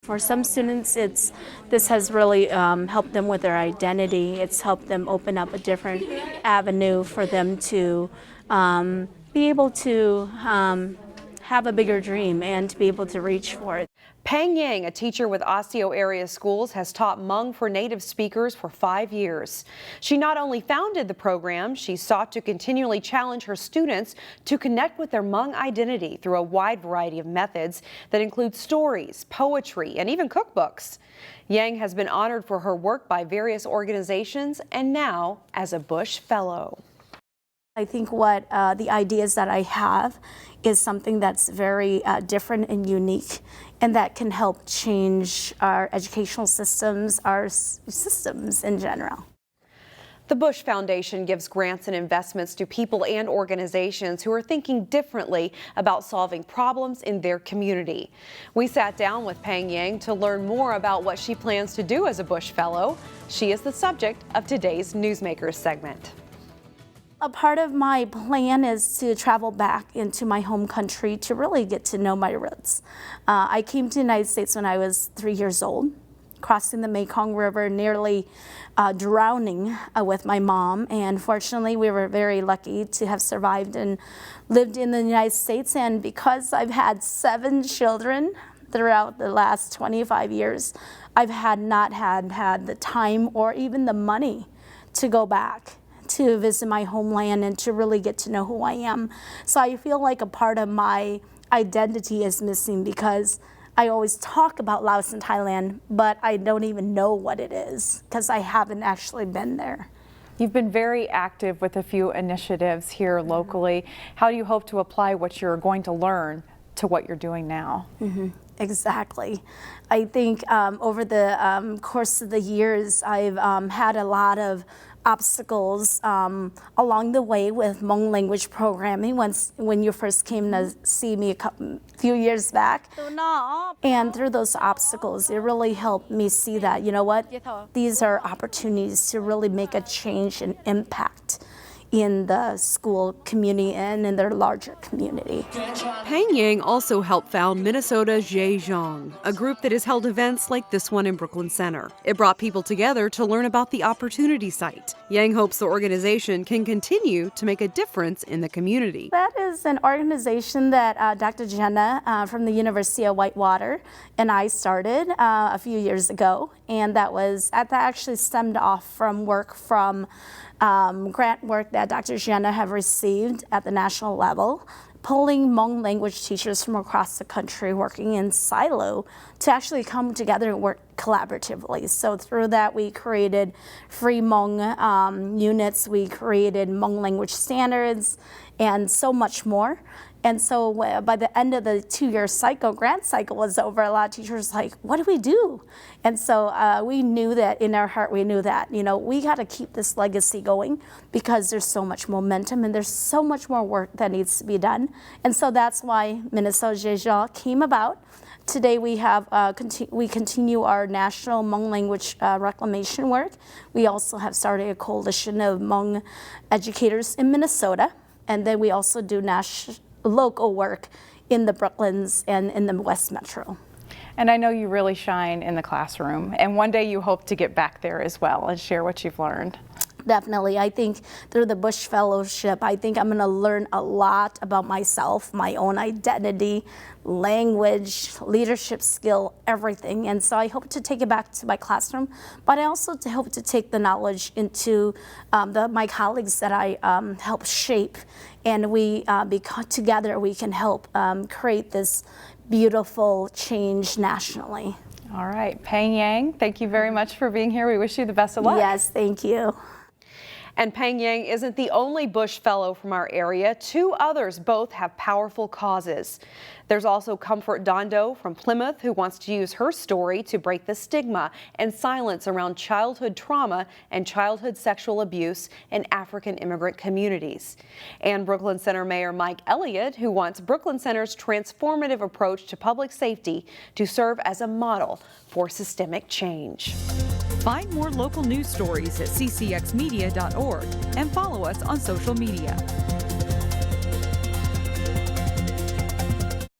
For some students, this has really helped them with their identity. It's helped them open up a different avenue for them to be able to have a bigger dream and to be able to reach for it. Peng Yang, a teacher with Osseo area schools, has taught Hmong for native speakers for 5 years. She not only founded the program, she sought to continually challenge her students to connect with their Hmong identity through a wide variety of methods that include stories, poetry, and even cookbooks. Yang has been honored for her work by various organizations and now as a Bush Fellow. I think what the ideas that I have is something that's very different and unique, and that can help change our educational systems, our systems in general. The Bush Foundation gives grants and investments to people and organizations who are thinking differently about solving problems in their community. We sat down with Peng Yang to learn more about what she plans to do as a Bush Fellow. She is the subject of today's Newsmakers segment. A part of my plan is to travel back into my home country to really get to know my roots. I came to the United States when I was 3 years old, crossing the Mekong River, nearly drowning with my mom. And fortunately, we were very lucky to have survived and lived in the United States. And because I've had 7 children throughout the last 25 years, I've not had the time or even the money to go back to visit my homeland and to really get to know who I am. So I feel like a part of my identity is missing because I always talk about Laos and Thailand, but I don't even know what it is because I haven't actually been there. You've been very active with a few initiatives here locally. How do you hope to apply what you're going to learn to what you're doing now? Exactly. I think over the course of the years, I've had a lot of obstacles along the way with Hmong language programming when you first came to see me a few years back. And through those obstacles, it really helped me see that, you know what, these are opportunities to really make a change and impact in the school community and in their larger community. Peng Yang also helped found Minnesota Zhejiang, a group that has held events like this one in Brooklyn Center. It brought people together to learn about the Opportunity Site. Yang hopes the organization can continue to make a difference in the community. That is an organization that Dr. Jenna from the University of Whitewater and I started a few years ago, and that actually stemmed off from work from grant work that Dr. Jenna have received at the national level, pulling Hmong language teachers from across the country working in silo to actually come together and work collaboratively. So through that, we created free Hmong units, we created Hmong language standards, and so much more. And so by the end of the 2-year grant cycle was over, a lot of teachers were like, what do we do? And so we knew that in our heart, we knew that, you know, we got to keep this legacy going because there's so much momentum and there's so much more work that needs to be done. And so that's why Minnesota Zhejiang came about. Today we have we continue our national Hmong language reclamation work. We also have started a coalition of Hmong educators in Minnesota. And then we also do local work in the Brooklyns and in the West Metro. And I know you really shine in the classroom, and one day you hope to get back there as well and share what you've learned. Definitely. I think through the Bush Fellowship, I think I'm going to learn a lot about myself, my own identity, language, leadership skill, everything. And so I hope to take it back to my classroom, but I also hope to take the knowledge into my colleagues that I help shape. And together we can help create this beautiful change nationally. All right. Peng Yang, thank you very much for being here. We wish you the best of luck. Yes, thank you. And Peng Yang isn't the only Bush Fellow from our area. 2 others both have powerful causes. There's also Comfort Dondo from Plymouth, who wants to use her story to break the stigma and silence around childhood trauma and childhood sexual abuse in African immigrant communities. And Brooklyn Center Mayor Mike Elliott, who wants Brooklyn Center's transformative approach to public safety to serve as a model for systemic change. Find more local news stories at ccxmedia.org and follow us on social media.